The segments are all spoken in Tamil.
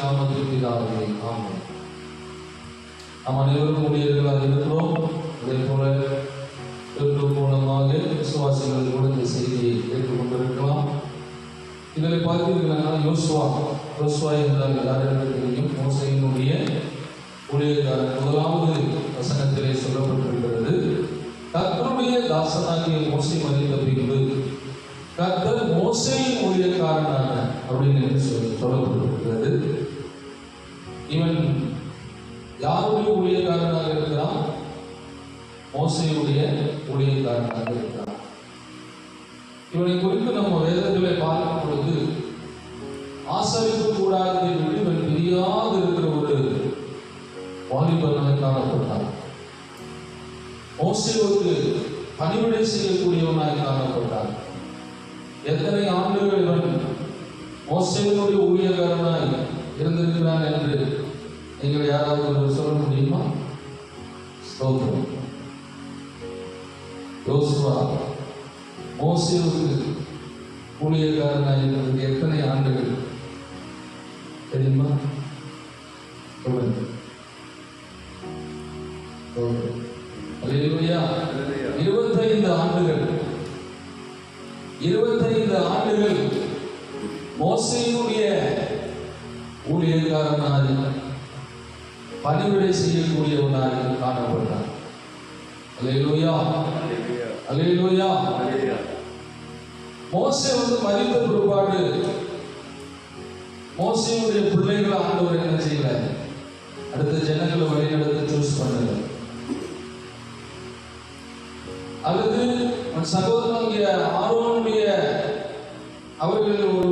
நாமத்தில் பிதாவே ஆமென். நாம் அனைவரும் ஊழியர்களாக இருக்கிறோம். அதே போல யூடியூப் மூலமாக விசுவாசிகள் கூட இந்த செய்தியை கேட்டுக்கொண்டிருக்கலாம். இதில் பார்த்தீங்கன்னா யோசுவா என்றால் எல்லாருக்கும் தெரியும். மோசேயினுடைய ஊழியக்காரர். முதலாவது வசனத்திலே சொல்லப்பட்டிருக்கிறது, கர்த்தருடைய தாசனாகிய மோசே மரித்த பின்பு கர்த்தர் மோசேயின் ஊழியக்காரனான அப்படின்னு சொல்லப்பட்டிருக்கிறது. இவன் யாருடைய ஊழியக்காரனாக இருக்கிறான்? மோசேயுடைய ஊழியக்காரனாக இருக்கிறான். இவனை குறித்து நம்ம வேதத்திலே பார்க்கும் பொழுது ஆசரிப்பு கூடாரத்தை விட்டு இவன் பிரியாது இருக்கிற ஒரு வாலிபனாக காணப்பட்டான். மோசேவுக்கு பணிவிடை செய்யக்கூடியவனாக காணப்பட்டான். எத்தனை ஆண்டுகள் இவன் மோசேயினுடைய ஊழியக்காரனாய் இருந்திருக்கிறான் என்று நீங்கள் யாராவது சொல்ல முடியுமா? ஸ்தோத்திரம். யோசுவா மோசேவுக்கு ஊழியக்காரனாய் இருந்ததுக்கு எத்தனை ஆண்டுகள் தெரியுமா? சொல்லுங்க. அல்லேலூயா. 25 ஆண்டுகள். 25 ஆண்டுகள் மோசேயினுடைய ஊழியக்காரனாய் பணிவிடை செய்யக்கூடியவனாய் காணப்பட்டான். அல்லேலூயா, அல்லேலூயா. மோசே மரித்த பிற்பாடு மோசேயுடைய பிள்ளைகளை ஆண்டவர் என்ன செய்யல? அடுத்த ஜனங்களை வழிநடத்த சூஸ் பண்ணல. அல்லது சகோதரனுடைய ஆரோனுடைய அவர்கள் ஒரு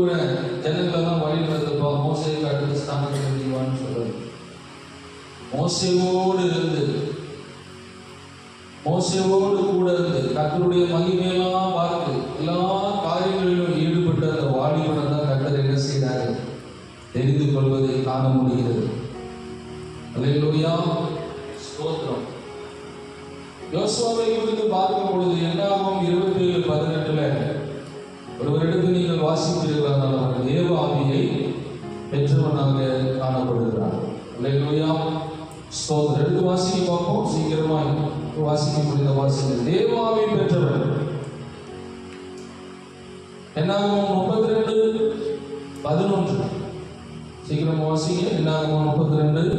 ஜனங்களெல்லாம் வழிநடத்தப்பா மோசேக்கு அடுத்த ஸ்தானத்தில் செய்வான்னு சொல்றது. மோசேவோடு கூட இருந்து கர்த்தருடைய மகிமையெல்லாம் பார்த்து எல்லா காரியங்களிலும் ஈடுபட்ட அந்த வாலிபனை தான் கர்த்தர் என்ன செய்கிறாரு? தெரிந்து கொள்வதை காண முடிகிறது. அல்லேலூயா, ஸ்தோத்திரம். யோசுவாவை குறித்து பார்க்கும் பொழுது என்னாகும் 27:18 ஒருவரிடத்தில் நீங்கள் வாசிப்பீர்கள், அவர் தேவ ஆவியை பெற்றவனாக காணப்படுகிறார். அல்லேலூயா, ஸ்தோத்திரம். எடுத்து வாசிக்க பார்ப்போம். சீக்கிரமாய் வாசிக்க முடிந்த வாசிக்க. தேவ ஆவியை பெற்றவர் என்னாகும் 32:11 சீக்கிரம் வாசிங்க. என்னாகும் 32:11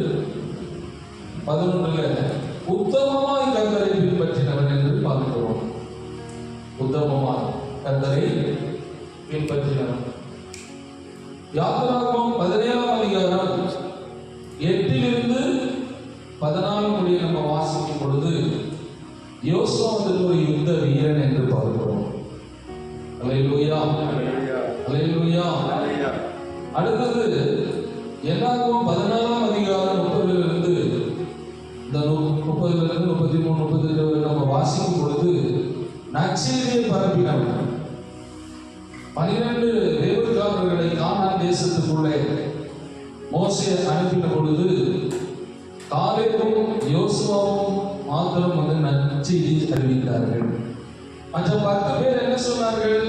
உத்தமமாய் கர்த்தரை பின்பற்றினவன் என்று பார்க்கிறோம். உத்தமமாய் கர்த்தரை பின்பற்றினவன். யாத்திராகமம் 17ஆம் அதிகாரம் 8 14 முடிய நம்ம வாசிக்கும் பொழுது யோசுவா ஒரு யுத்த வீரன் என்று பார்க்கிறோம். அல்லேலூயா, அல்லேலூயா. அடுத்தது என்னாகும் 16ஆம் அதிகாரம் 30 இந்த 30 33 32 நம்ம வாசிக்கும் பொழுது நற்செய்தியை பரப்பினவன் 12 வேவுக்காரர்களை கானான் தேசத்துக்குள்ளே மோசே அனுப்பின பொழுது காலேபும் யோசுவாவும் மாத்திரம் நற்செய்தி அறிவித்தார்கள். மற்ற 10 பேர் என்ன சொன்னார்கள்?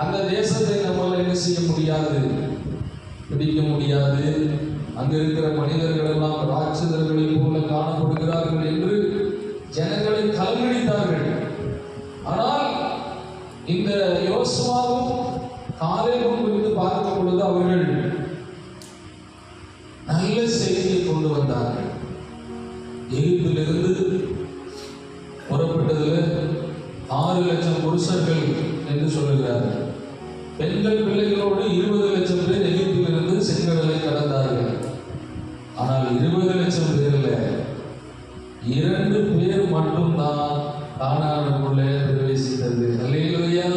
அந்த தேசத்தை நம்மால் என்ன செய்ய முடியாது, பிடிக்க முடியாது. அங்க இருக்கிற மனிதர்கள் எல்லாம் ராட்சதர்களை போல காணப்படுகிறார்கள் என்று ஜனங்களை கலங்கடித்தார்கள். ஆனால் இந்த யோசுவாவும் காலேபும் குறித்து பார்க்கும் பொழுது அவர்கள் நல்ல செய்தியை கொண்டு வந்தார்கள். எகிப்திலிருந்து புறப்பட்டதுல 6 லட்சம் புருஷர்கள் என்று சொல்லுகிறார்கள். பெண்கள் பிள்ளைகளோடு 20 லட்சம் பேர் எகிப்திலிருந்து செங்கடலை கடந்தார்கள். ஆனால் 20 லட்சம் பேர்ல 2 பேர் மட்டும்தான் கானானுக்குள்ளே பிரவேசித்தது. அல்லேலூயா,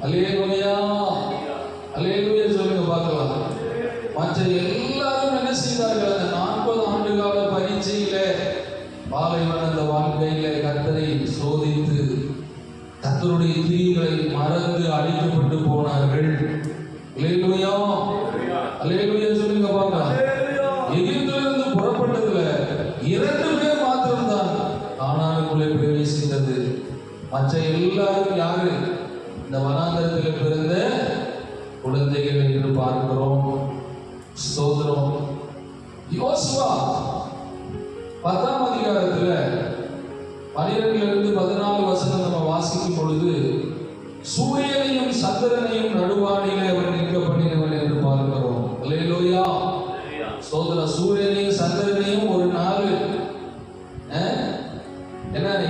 அல்லேலூயா, அல்லேலூயா சொல்லுங்க பார்க்கலாம். மற்ற எல்லாரும் என்ன செய்தார்கள்? அந்த 40 ஆண்டு கால பரீட்சையில பாலைவன அந்த வாழ்க்கையில கர்த்தரை சோதித்து கர்த்தருடைய கிரியைகளை மறந்து அழிக்கப்பட்டு போனார்கள். அல்லேலூயா, அல்லேலூயா சொல்லுங்க பார்க்கலாம். எகிப்திலிருந்து புறப்பட்டதுல 2 பேர் மாத்திரம்தான் கானானுக்குள்ளே பிரவேசித்தது. மற்ற எல்லாரும் யாரு? இந்த வனாந்தரத்தில் பிறந்த குழந்தைகள் என்று பார்க்கிறோம். ஸ்தோத்திரம். யோசுவா 10ஆம் அதிகாரத்துல 12 14 வசனம் நம்ம வாசிக்கும் பொழுது, சூரியனையும் சந்திரனையும் நடுவானிலே அவன் நிற்க பண்ணினவன் என்று பார்க்கிறோம். அல்லேலூயா. ஸ்தோத்திரம். சூரியனையும் சந்திரனையும் ஒரு நாள்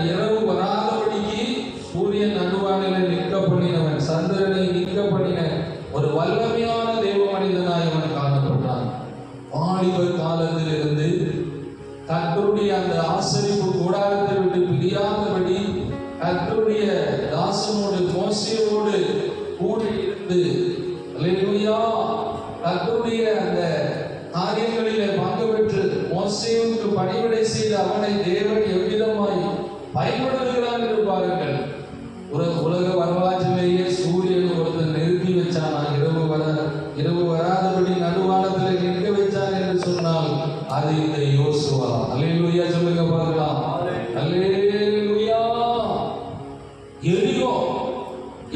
இரவு வராதபடிக்கு சூரியன் நடுவானிலே நிற்க பண்ணினவன், சந்திரனை நிற்க பண்ணின ஒரு வல்லமையான தேவ மனிதனாய் அவன் காணப்பட்டான். வாலிபர் காலத்திலிருந்து கர்த்தருடைய அந்த ஆசரிப்பு கூடாரத்தை விட்டு பிரியாதபடி கர்த்தருடைய தாசனோடு மோசேயோடு கூட இருந்து, அல்லேலூயா, கர்த்தருடைய அந்த காரியங்களிலே பங்கு பெற்று மோசேவுக்கு பணிவிடை செய்த அவனை தேவன் எவ்விதமாய் பயன்படுத்துகிறார் என்று பாருங்கள். உலக வரலாற்றிலேயே சூரியன் ஒருத்தர் நிறுத்தி வச்சானா, இரவு வராதபடி நடுவானத்தில் நிற்க வச்சான் என்று சொன்னால் அது இந்த யோசுவா. அல்லேலூயா சொல்லுங்க பார்க்கலாம். அல்லேலூயா.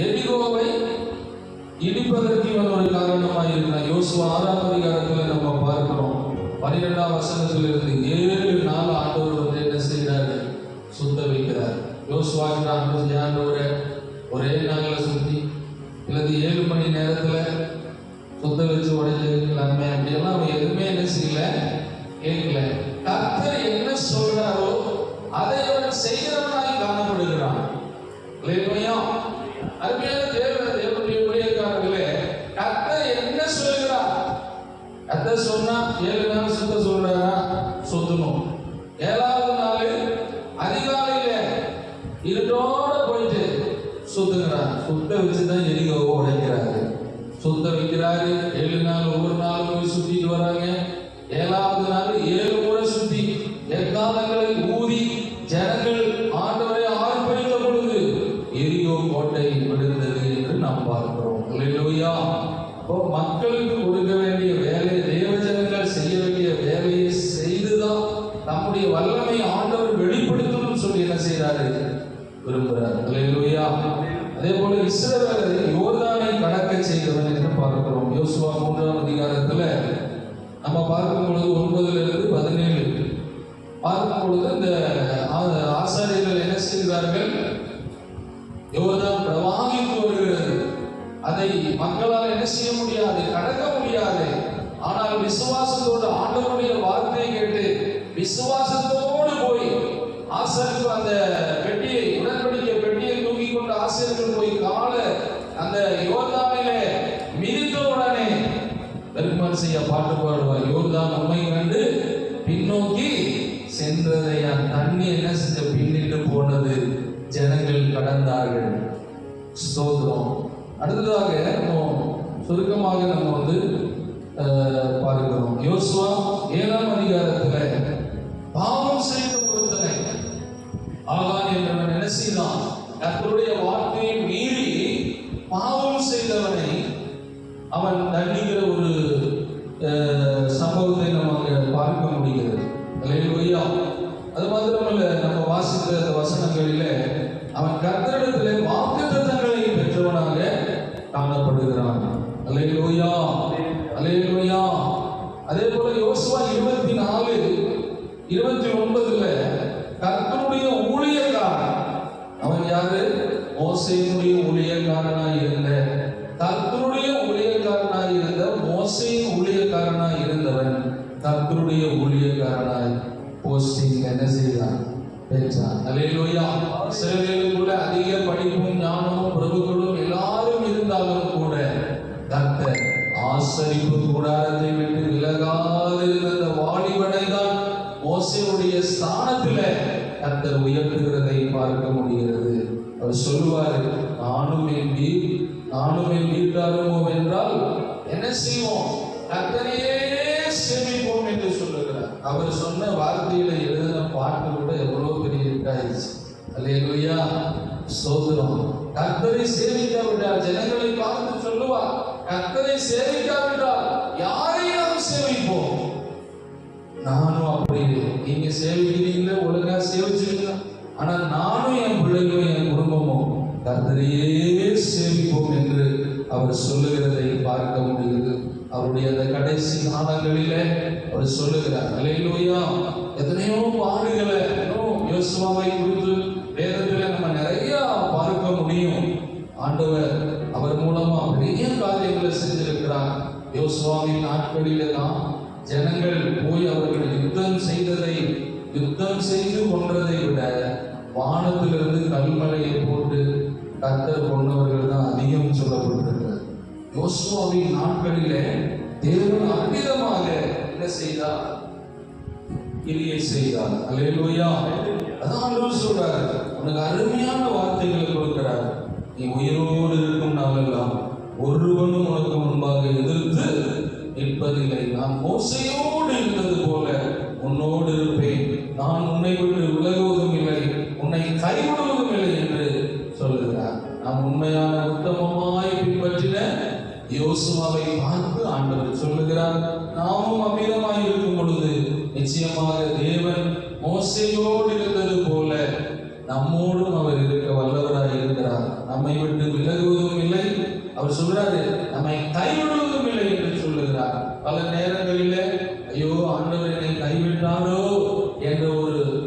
எரிகோவை இடிப்பதற்கு இவன் ஒரு காரணமாக இருக்கிறான். யோசுவா 6ஆம் அதிகாரத்தில் நம்ம பார்க்கிறோம். 12ஆம் வசனத்திலிருந்து 7 நாள் ஆண்டவர் வந்து என்ன செய்கிறாரு? சுத்த வைக்கிறார். யோசுவா ஆண்டவரை ஒரே நாள்ல சுத்தி இல்லது 7 மணி நேரத்துல சுத்த வச்சு உடைஞ்சிருக்கலாமே அப்படியெல்லாம் அவன் எதுவுமே என்ன செய்யல, கேட்கல. கர்த்தர் என்ன சொல்றாரோ அதை அவன் செய்கிறவனாய் காணப்படுகிறான். அருமையான தேவனுடைய ஊழியக்காரர்களே, கர்த்தர் என்ன சொல்கிறார்? கர்த்தர் சொன்னா 7 நாள் சுத்த சொல்றாரா? சுத்தணும். 7ஆவது நாள் அதிகாலையில இருட்டோட போயிட்டு சுத்துகிறார். சுத்த வச்சுதான் எரிகோவை உடைக்கிறாரு. சுத்த வைக்கிறாரு. 7 நாள் ஒவ்வொரு நாளும் போய் சுத்திட்டு வராங்க. 7ஆவது நாள் 7 முறை சுத்தி எக்காலங்களை ஊதி ஜனங்கள் ஆண்டவரை ஆர்ப்பரித்த பொழுது எரிகோ கோட்டை விழுந்தது என்று நாம் பார்க்கிறோம். அல்லேலூயா. அப்போ மக்களுக்கு கொடுக்க வேண்டிய வேலை, தேவ ஜனங்கள் செய்ய வேண்டிய வேலையை செய்துதான் நம்முடைய வல்லமை ஆண்டவர் வெளிப்படுத்தணும்னு சொல்லி என்ன செய்யறாரு? விரும்புகிறார். அல்லேலூயா. அதே போல இஸ்ரவேலரை யோர்தானை கடக்க செய்தவன் என்று பார்க்கிறோம். யோசுவா 3ஆம் அதிகாரத்துல நம்ம பார்க்கும் பொழுது 9 17 பார்க்கும் பொழுது இந்த ஆசாரியர்கள் என்ன செய்கிறார்கள்? யோர்தான் பிரவாகித்து வருகிறது. அதை மக்களால் என்ன செய்ய முடியாது, கடக்க முடியாது. ஆனால் விசுவாசத்தோடு ஆண்டவருடைய வார்த்தையை கேட்டு விசுவாசத்தோடு போய் ஆசாரியர்கள் அந்த பெட்டியை, உடன்படிக்கை பெட்டியை தூக்கி கொண்டு ஆசாரியர்கள் போய் கால அந்த யோர்தானிலே மிதித்த உடனே பெருமாள் செய்ய பாட்டு பாடுவார். யோர்தான் உண்மை கண்டு பின்னோக்கி சென்றதை தண்ணி என்ன செஞ்ச பின்னிட்டு போனது, ஜனங்கள் கடந்தார்கள். ஸ்தோத்திரம். அடுத்ததாக சுருக்கமாக நம்ம வந்து பார்க்கிறோம். யோசுவா 7ஆம் அதிகாரத்துல பாவம் செய்த ஒருத்தனை ஆகான் என்றவன் என்ன செய்தான்? கர்த்தருடைய வார்த்தையை மீறி பாவம் செய்தவனை அவன் தண்டிக்கிற ஒரு சம்பவத்தை நம்ம அங்க பார்க்க முடிகிறது. அல்லேலூயா. அது மாத்திரமல்ல, நம்ம வாசித்த வசனங்களிலே அவன் கர்த்தரிடத்திலே வாக்குத்தத்தங்களை பெற்றவனாக காணப்படுகிறான். அல்லேலூயா. அல்லேலூயா. அதே போல யோசுவா 24:29 கர்த்தருடைய ஊழியக்காரன், அவன் யாரு? மோசேயினுடைய ஊழியக்காரனாய் இருந்த, கர்த்தருடைய ஊழியக்காரனாய் இருந்த, மோசேயின் ஊழியக்காரனாய் இருந்தவன் கர்த்தருடைய ஊழியக்காரனாய் போஸ்டிங் என்ன செய்தான்? பெற்றான். அல்லேலூயா. இஸ்ரவேலுக்குள்ள அதிக படிப்பும் ஞானமும் பிரபுக்களும் எல்லாரும் இருந்தாலும் கூட கர்த்தர் ஆசரிப்பு கூடாரத்தை விட்டு விலகாதிருந்த வாலிபனை தான் மோசேயுடைய ஸ்தானத்துல கர்த்தர் உயர்த்துகிறதை பார்க்க முடிகிறது. அவர் சொல்லுவாரு, நானும் என் வீட்டாருமோ என்றால் என்ன செய்வோம்? கர்த்தரையே சேமிப்போம் என்று சொல்லுகிறார். அவர் சொன்ன வார்த்தையில எழுதின பாட்டு கூட எவ்வளவு பெரிய இட்டாயிடுச்சு. அல்லேலூயா. ஸ்தோத்திரம். கர்த்தரை சேவிக்காவிட்டால் ஜனங்களை பார்த்து சொல்லுவார், கர்த்தரை சேவிக்காவிட்டால் யாரை நாம் சேவிப்போம்? நானும் அப்படி, நீங்க சேவிக்கிறீங்களே, ஒழுங்கா சேவிச்சிருக்கீங்க, ஆனா நானும் என் பிள்ளைகளும் என் குடும்பமும் கர்த்தரையே சேவிப்போம் என்று அவர் சொல்லுகிறதை பார்க்க முடியுது. அவருடைய அந்த கடைசி காலங்களிலே அவர் சொல்லுகிறார். அல்லேலூயா. எத்தனையோ பாடுகளை யோசுவாவை குறித்து வேதத்துல நம்ம நிறைய பார்க்க முடியும். ஆண்டவர் அவர் மூலமா பெரிய காரியங்களை செஞ்சிருக்கிறார். யோசுவாவின் நாட்களிலே தான் ஜனங்கள் போய் அவர்கள் யுத்தம் செய்து கொன்றதை விட வானத்திலிருந்து கல்மலையை போட்டு கர்த்தர் கொண்டவர்கள் தான் அதிகம் சொல்லப்பட்டிருக்கிறது. யோசுவாவின் நாட்களிலே தேவன் அற்புதமாக என்ன செய்தார்? கிரியை செய்தார். அல்லேலூயா. அதான் ஆண்டவர் சொல்றாரு, உனக்கு அருமையான வார்த்தைகளை கொடுக்கிறார். நீ உயிரோடு இருக்கும் நாளெல்லாம் ஒருவனும் உனக்கு முன்பாக எதிர்த்து நிற்பதில்லை. நான் மோசையோடு இருந்தது போல உன்னோடு இருப்பேன். நான் உன்னை விட்டு விலகுவதும் இல்லை, உன்னை கைவிடுவதும் இல்லை என்று சொல்லுகிறார். நாம் உண்மையான உத்தமமாய் பின்பற்றின யோசுவாவை பார்த்து ஆண்டவர் சொல்லுகிறார், நாமும் அமிதமாய் இருக்கும் பொழுது நிச்சயமாக தேவன் மோசையோடு இருந்தது போல நம்மோடும் அவர் இருக்க வல்லவராய் இருக்கிறார். நம்மை விட்டு விலகுவதும் இல்லை, அவர் சொல்றாரு நம்மை கைவிடுவதும் இல்லை என்று சொல்லுகிறார். பல நேரங்களில் ஐயோ ஆண்டவர் என்னை கைவிட்டாரோ என்ற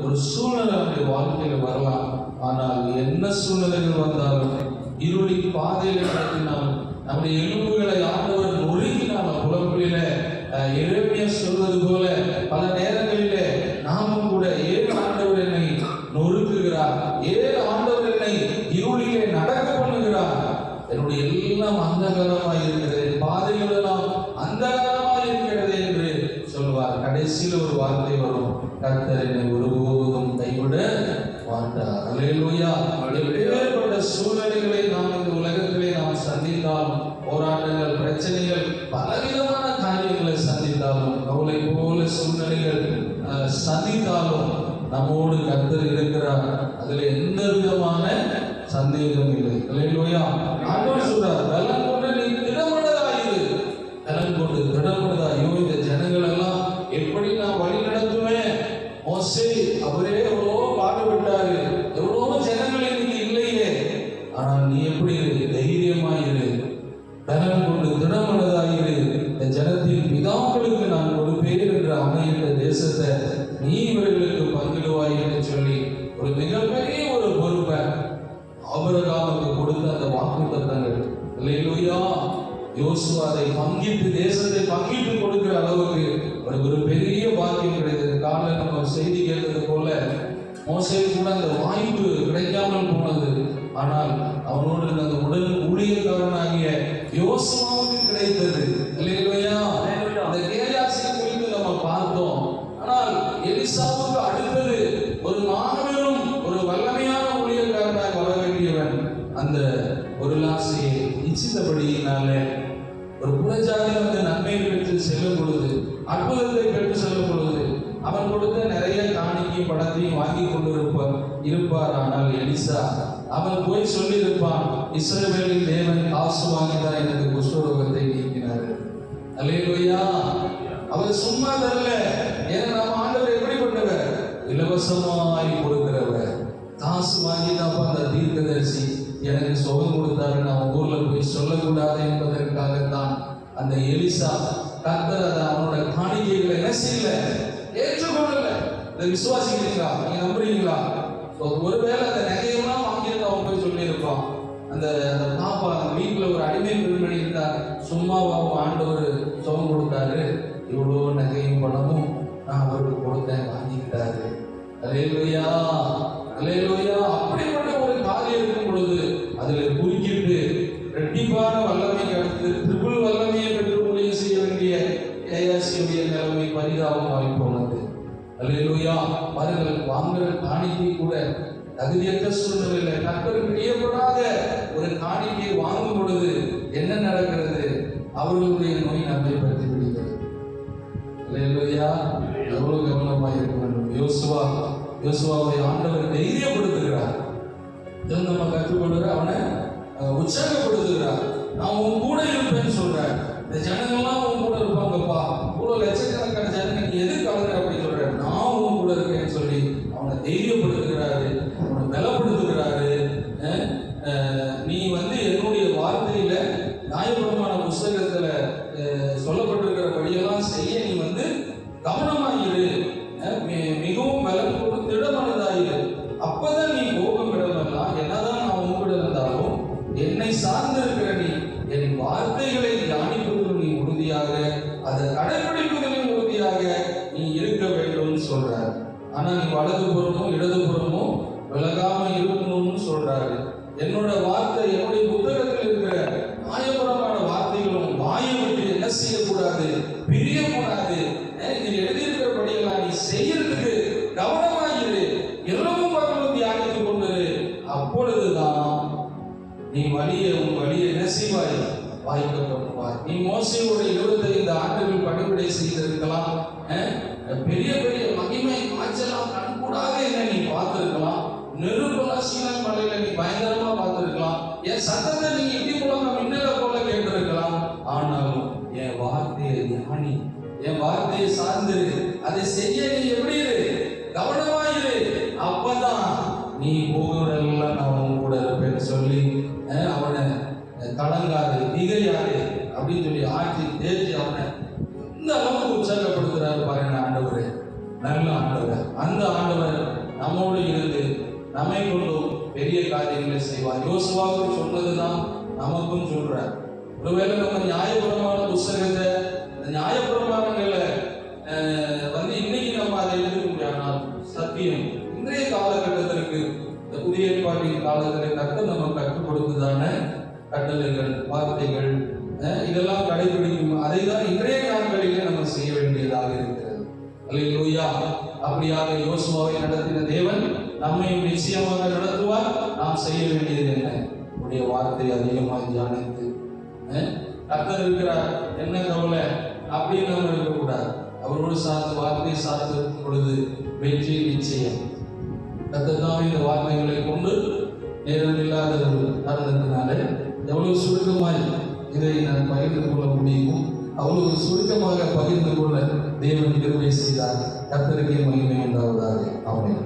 ஒரு சூழ்நிலை நம்முடைய வாழ்க்கையில் வரலாம். ஆனால் என்ன சூழ்நிலைகள் வந்தாலும், இருளின் பாதையில் நடத்தினாலும், நம்முடைய எலும்புகளை ஆண்டவர் நொறுக்கினாலும், புலம்புகளில எரேமியா சொல்வது போல பல நேரங்களிலே நாமும் கூட ஏன் ஆண்டவர் என்னை நொறுக்குகிறார், ஏன் ஆண்டவர் என்னை இருளிலே நடக்க பண்ணுகிறார், என்னுடைய எல்லாம் அந்தகாரமாய் இருக்கிறது, பாதைகள் எல்லாம் அந்தகாரமாய் இருக்கிறது என்று சொல்வார். கடைசியில் ஒரு வார்த்தை வரும், கர்த்தர் என்னை ஒருபோதும் கைவிட மாட்டார். அல்லேலூயா. எப்பேற்பட்ட சூழ்நிலைகளை நாம் இந்த உலகத்திலே நாம் சந்தித்தாலும், போராட்டங்கள், பிரச்சனைகள், பலவிதமான காரியங்களை சந்தித்தாலும், கவலை போல சூழ்நிலைகள் சந்தித்தாலும் நம்மோடு கர்த்தர் இருக்கிறார். அதுல எந்த விதமான சந்தேகம் இல்லை. அல்லேலூயா. ஆண்டவர் சொல்றார், பலன் கொண்டு நீ திடமனதாயிரு, பலன் கொண்டு திடமனதாயோ. இந்த ஜனங்கள் எல்லாம் எப்படி நான் வழி நடத்துவேன்? மோசே அவரே எவ்வளோ பாடுபட்டாரு, எவ்வளோ ஜனங்கள் இன்னைக்கு இல்லையே, ஆனால் நீ எப்படி தைரியமாயிரு, பலன் கொண்டு திடமனதாயிரு, இந்த ஜனத்தின் பிதாக்களுக்கு நான் கொடுப்பேன் என்று அமைகின்ற தேசத்தை நீ இவர்களுக்கு பங்கிடுவாய் என்று சொல்லி ஒரு மிகப்பெரிய ஒரு பொறுப்பை ஆபிரகாமுக்கு கொடுத்த அந்த வாக்குத்தத்தங்கள். அல்லேலூயா. யோசுவா அதை பங்கிட்டு, தேசத்தை பங்கிட்டு கொடுக்கிற அளவுக்கு ஒரு பெரிய பாக்கியம் கிடைத்தது. காலையில் நம்ம செய்தி கேட்டது போல மோசே கூட அந்த வாய்ப்பு கிடைக்காமல் போனது. ஆனால் அவனோடு இருந்த அந்த உடல் ஊழியக்காரனாகிய யோசுவாவுக்கு கிடைத்தது. அல்லேலூயா. அந்த கேயாசியை குறித்து நம்ம பார்த்தோம். ஆனால் எலிசாவுக்கு அடுத்தது ஒரு மாபெரும் ஒரு வல்லமையான ஊழியக்காரனாக வர வேண்டியவன் அந்த ஒரு லாசையை இச்சித்தபடியினாலே ஒரு புறஜாதி வந்து நன்மையை பெற்று செல்லும் பொழுது, அற்புதத்தை பெற்று செல்லும் பொழுது அவன் கொடுத்த நிறைய காணிக்கையும் பணத்தையும் வாங்கி கொண்டு இருப்பார். ஆனால் எலிசா அவன் போய் சொல்லி இருப்பான், இஸ்ரவேலின் தேவன் காசு வாங்கிதான் எனக்கு குஷ்டரோகத்தை நீக்கினார். அல்லேலூயா. அவர் சும்மா தரல. ஏன்னா நம்ம ஆண்டவர் எப்படிப்பட்டவர்? இலவசமாய் கொடுக்கிறவர். காசு வாங்கிதான் அந்த தீர்க்கதரிசி எனக்கு சுகம் கொடுத்தாரு நான் ஊர்ல போய் சொல்லக்கூடாது என்பதற்காகத்தான் அந்த எலிசா கர்த்தர் அவனோட காணிக்கைகளை என்ன செய்யல, ஏற்றுக்கொள்ளல. இதை விசுவாசிக்கிறீங்களா? நீங்க நம்புறீங்களா? ஒருவேளை அந்த நகையெல்லாம் வாங்கிட்டு அவன் போய் சொல்லியிருப்பான். அந்த பாப்பா அந்த வீட்டுல ஒரு அடிமை பெருமணி இருந்தார், சும்மாவும் ஆண்டவர் சுகம் கொடுத்தாரு, இவ்வளோ நகையும் பணமும் நான் அவருக்கு கொடுத்தேன், வாங்கிக்கிட்டாரு. அல்லேலூயா. அல்லேலூயா. அப்படிப்பட்ட ஒரு காரியம் இருக்கும் பொழுது அதில் குறுக்கிட்டு ரெட்டிப்பான வல்லமை அடுத்து ட்ரிபிள் வல்லமையை பெற்று ஊழியம் செய்ய வேண்டிய ஏயாசியுடைய நிலைமை பரிதாபமாகி போனது. அல்லேலூயா. பாருங்கள், வாங்குற காணிக்கை கூட தகுதியற்ற சூழ்நிலையில் கர்த்தருக்கு பிரியப்படாத ஒரு காணிக்கையை வாங்கும் பொழுது என்ன நடக்கிறது? அவர்களுடைய நோய் நன்மைப்படுத்தி விடுகிறது. அல்லேலூயா. எவ்வளவு கவனமாக இருக்க வேண்டும். யோசுவாவை ஆண்டவர் தைரியப்படுத்துகிறார். நம்ம கற்றுக்கொள்கிற அவனை உற்சாகப்படுத்துகிறார். நான் உன் கூட இருப்பேன்னு சொல்றேன். இந்த ஜனங்கள்லாம் உன் கூட இருப்பாங்கப்பா, இவ்வளவு லட்சக்கணக்கான ஜனங்க எது கலந்து அப்படி சொல்றேன், நான் உன் கூட இருக்கேன்னு சொல்லி அவனை தைரியப்படுத்துகிறாரு, அவனை பலப்படுத்துகிறாரு. நீ வந்து என்னுடைய வார்த்தையில நியாயப்பிரமாண புஸ்தகத்துல சொல்ல ஆனா நீ வலது புறமும் இடது புறமும் விலகாம இருக்கணும்னு சொல்றாரு. என்னோட வார்த்தை, என்னுடைய புத்தகத்தில் இருக்கிற நியாயபரமான வார்த்தைகளும் வாயை விட்டு என்ன செய்யக்கூடாது, பிரியக்கூடாது. இது எழுதியிருக்கிறபடியெல்லாம் நீ செய்யறதுக்கு கவனமாயிரு, இரவும் பகலும் தியானித்துக் கொண்டிரு. அப்பொழுதுதான் நீ உன் வழியை என்ன செய்வாய், வாய்க்கப்படுவாய். நீ மோசேயோட 25 ஆண்டுகள் பணிவிடை செய்திருக்கலாம். பெரிய பெரிய மகிமை காய்ச்சலாம் கண்கூடாக என்ன நீ பார்த்திருக்கலாம். நெருப்பெல்லாம் சீனாய் மலையில நீ பயங்கரமா பார்த்திருக்கலாம். என் சத்தத்தை நீ இடி மூலமா மின்னல போல கேட்டிருக்கலாம். ஆனாலும் என் வார்த்தையை தியானி, என் வார்த்தையை சார்ந்திரு, அதை செய்ய நீ எப்படி இரு, கவனமாயிரு. அப்பதான் நீ போகிறதெல்லாம் நான் உன் கூட இருப்பேன்னு சொல்லி அவனை கலங்காது திகையாரு அப்படின்னு சொல்லி ஆட்சி தேர்ச்சி அவனை இந்த அளவுக்கு உற்சாகப்படுத்துறாரு பாருங்க ஆண்டவர். நல்ல ஆண்டவர். அந்த ஆண்டவர் நம்மோடு இருந்து நம்மை கொண்டும் பெரிய காரியங்களை செய்வார். யோசுவாவுக்கு சொன்னதுதான் நமக்கும் சொல்றார். ஒருவேளை நம்ம நியாயபுரமான புஸ்தகத்தை, நியாயபுரமானங்களை இன்னைக்கு நம்ம அதை எழுத முடியாமல் சத்தியம் இன்றைய காலகட்டத்திற்கு, இந்த புதிய ஏற்பாட்டின் காலத்தில் நம்ம கற்றுக் கொடுத்ததான கட்டளைகள், வார்த்தைகள் இதெல்லாம் கடைபிடிக்கும். அதை தான் இன்றைய நாட்களிலே நம்ம செய்ய வேண்டியதாக இருக்கிறது. அல்லேலூயா. அப்படியாக யோசுவாவை நடத்தின தேவன் நம்மையும் நிச்சயமாக நடத்துவார். நாம் செய்ய வேண்டியது என்ன? உடைய வார்த்தை அதிகமாக தியானித்து கர்த்தர் இருக்கிறார் என்ன கவலை அப்படின்னு நம்ம இருக்கக்கூடாது. அவரோடு சார்ந்து வார்த்தை சார்ந்து பொழுது வெற்றி நிச்சயம். கர்த்தர் தான் இந்த வார்த்தைகளை கொண்டு நேரம் இல்லாத காரணத்தினால எவ்வளவு சுருக்கமாய் இதை நான் பகிர்ந்து கொள்ள முடியுமோ அவ்வளவு சுருக்கமாக பகிர்ந்து கொள்ள தேவன் கிருபை செய்தார். கர்த்தருக்கே மகிமை உண்டாவதாக. ஆமென்.